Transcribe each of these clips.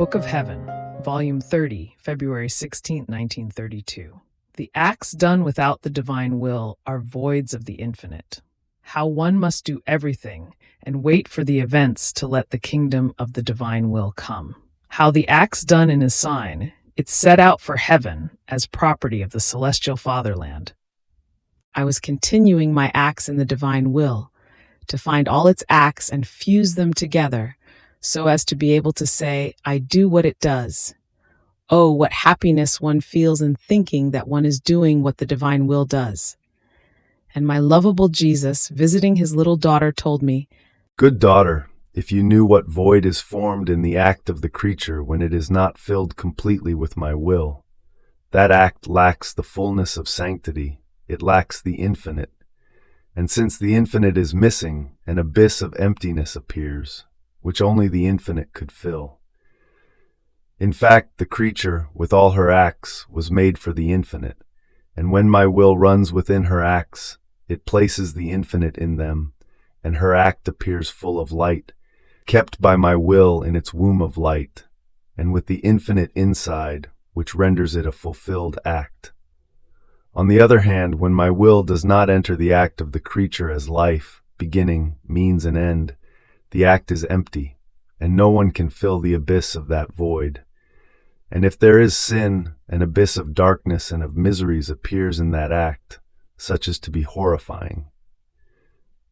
Book of Heaven, Volume 30, February 16, 1932. The acts done without the divine will are voids of the infinite. How one must do everything and wait for the events to let the kingdom of the divine will come. How the acts done in his sign, it's set out for heaven as property of the Celestial Fatherland. I was continuing my acts in the divine will to find all its acts and fuse them together so as to be able to say, I do what it does. Oh, what happiness one feels in thinking that one is doing what the divine will does. And my lovable Jesus, visiting his little daughter, told me, Good daughter, if you knew what void is formed in the act of the creature when it is not filled completely with my will, that act lacks the fullness of sanctity, it lacks the infinite. And since the infinite is missing, an abyss of emptiness appears, which only the infinite could fill. In fact, the creature, with all her acts, was made for the infinite, and when my will runs within her acts, it places the infinite in them, and her act appears full of light, kept by my will in its womb of light, and with the infinite inside, which renders it a fulfilled act. On the other hand, when my will does not enter the act of the creature as life, beginning, means, and end, the act is empty, and no one can fill the abyss of that void. And if there is sin, an abyss of darkness and of miseries appears in that act, such as to be horrifying.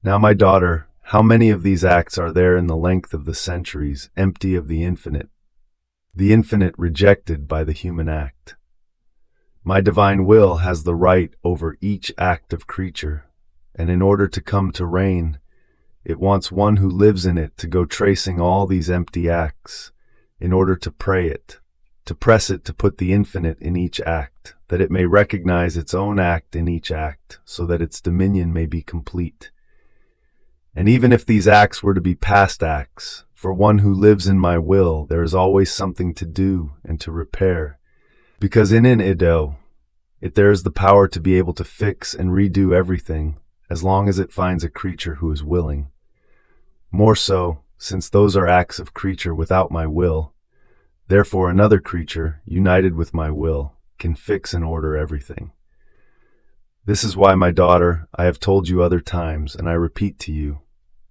Now, my daughter, how many of these acts are there in the length of the centuries, empty of the infinite rejected by the human act? My divine will has the right over each act of creature, and in order to come to reign, it wants one who lives in it to go tracing all these empty acts, in order to pray it, to press it to put the infinite in each act, that it may recognize its own act in each act, so that its dominion may be complete. And even if these acts were to be past acts, for one who lives in my will, there is always something to do and to repair, because in there is the power to be able to fix and redo everything, as long as it finds a creature who is willing. More so, since those are acts of creature without my will, therefore another creature, united with my will, can fix and order everything. This is why, my daughter, I have told you other times, and I repeat to you,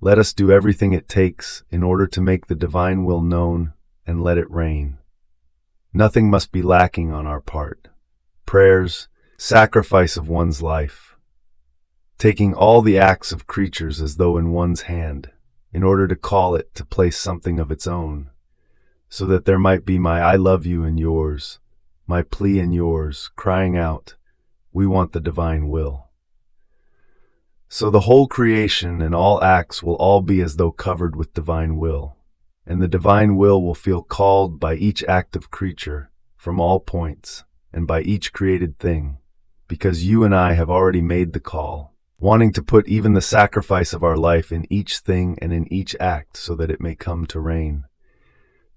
let us do everything it takes in order to make the divine will known and let it reign. Nothing must be lacking on our part. Prayers, sacrifice of one's life, taking all the acts of creatures as though in one's hand, in order to call it to place something of its own, so that there might be my I love you and yours, my plea and yours, crying out, we want the divine will. So the whole creation and all acts will all be as though covered with divine will, and the divine will feel called by each act of creature from all points and by each created thing, because you and I have already made the call, wanting to put even the sacrifice of our life in each thing and in each act so that it may come to reign.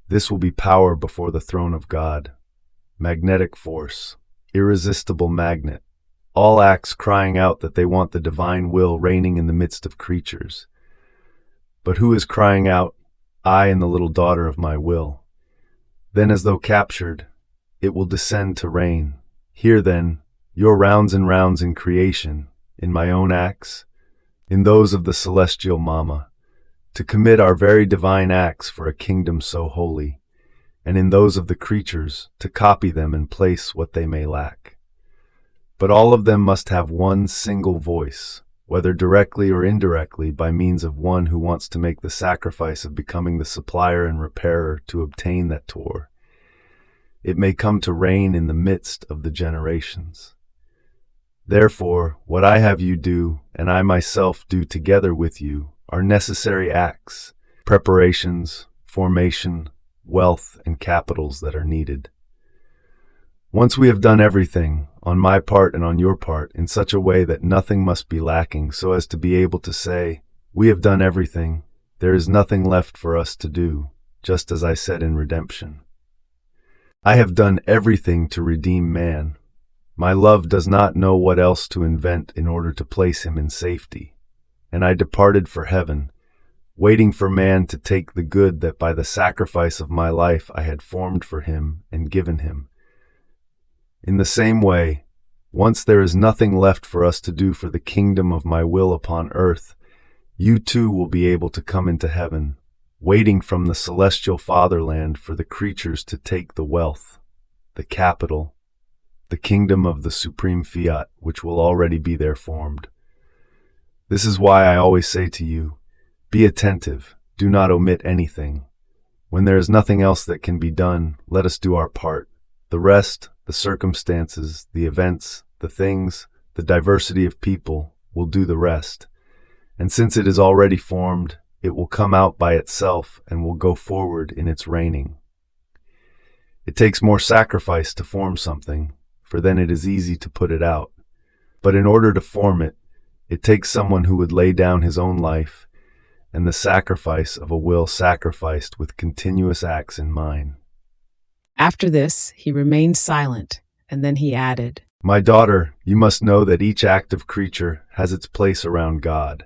This will be power before the throne of God, magnetic force, irresistible magnet, all acts crying out that they want the divine will reigning in the midst of creatures. But who is crying out, I and the little daughter of my will? Then, as though captured, it will descend to reign. Here then, your rounds and rounds in creation, in my own acts, in those of the celestial Mama, to commit our very divine acts for a kingdom so holy, and in those of the creatures, to copy them and place what they may lack. But all of them must have one single voice, whether directly or indirectly by means of one who wants to make the sacrifice of becoming the supplier and repairer to obtain that tour. It may come to reign in the midst of the generations. Therefore, what I have you do, and I myself do together with you, are necessary acts, preparations, formation, wealth, and capitals that are needed. Once we have done everything, on my part and on your part, in such a way that nothing must be lacking, so as to be able to say, we have done everything, there is nothing left for us to do, just as I said in redemption. I have done everything to redeem man. My love does not know what else to invent in order to place him in safety. And I departed for heaven, waiting for man to take the good that by the sacrifice of my life I had formed for him and given him. In the same way, once there is nothing left for us to do for the kingdom of my will upon earth, you too will be able to come into heaven, waiting from the celestial fatherland for the creatures to take the wealth, the capital, the kingdom of the supreme fiat, which will already be there formed. This is why I always say to you, be attentive, do not omit anything. When there is nothing else that can be done, let us do our part. The rest, the circumstances, the events, the things, the diversity of people, will do the rest. And since it is already formed, it will come out by itself and will go forward in its reigning. It takes more sacrifice to form something, for then it is easy to put it out. But in order to form it, it takes someone who would lay down his own life, and the sacrifice of a will sacrificed with continuous acts in mind. After this, he remained silent, and then he added, My daughter, you must know that each active creature has its place around God.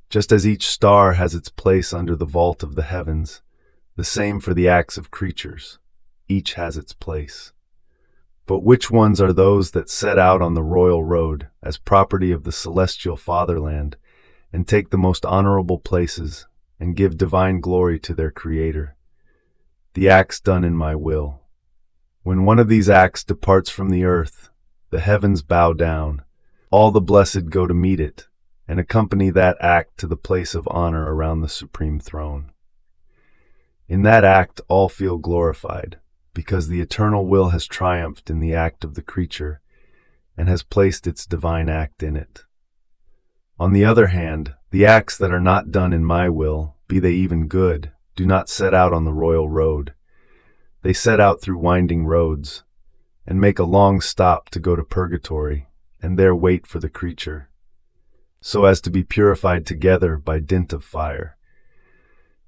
Just as each star has its place under the vault of the heavens, the same for the acts of creatures. Each has its place. But which ones are those that set out on the royal road as property of the celestial fatherland and take the most honorable places and give divine glory to their Creator? The acts done in my will. When one of these acts departs from the earth, the heavens bow down, all the blessed go to meet it, and accompany that act to the place of honor around the supreme throne. In that act all feel glorified, because the eternal will has triumphed in the act of the creature, and has placed its divine act in it. On the other hand, the acts that are not done in my will, be they even good, do not set out on the royal road. They set out through winding roads, and make a long stop to go to purgatory, and there wait for the creature, so as to be purified together by dint of fire.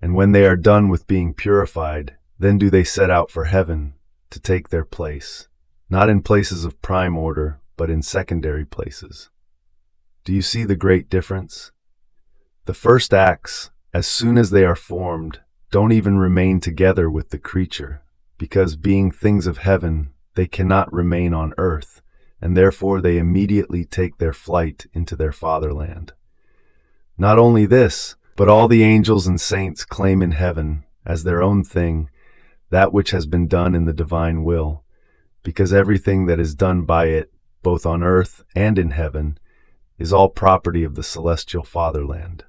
And when they are done with being purified, then do they set out for heaven to take their place, not in places of prime order, but in secondary places. Do you see the great difference? The first acts, as soon as they are formed, don't even remain together with the creature, because being things of heaven, they cannot remain on earth, and therefore they immediately take their flight into their fatherland. Not only this, but all the angels and saints claim in heaven, as their own thing, that which has been done in the divine will, because everything that is done by it, both on earth and in heaven, is all property of the celestial fatherland.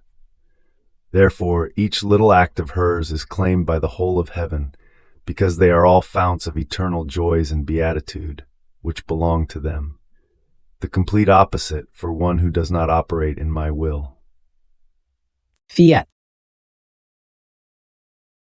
Therefore, each little act of hers is claimed by the whole of heaven, because they are all founts of eternal joys and beatitude, which belong to them. The complete opposite for one who does not operate in my will. Fiat.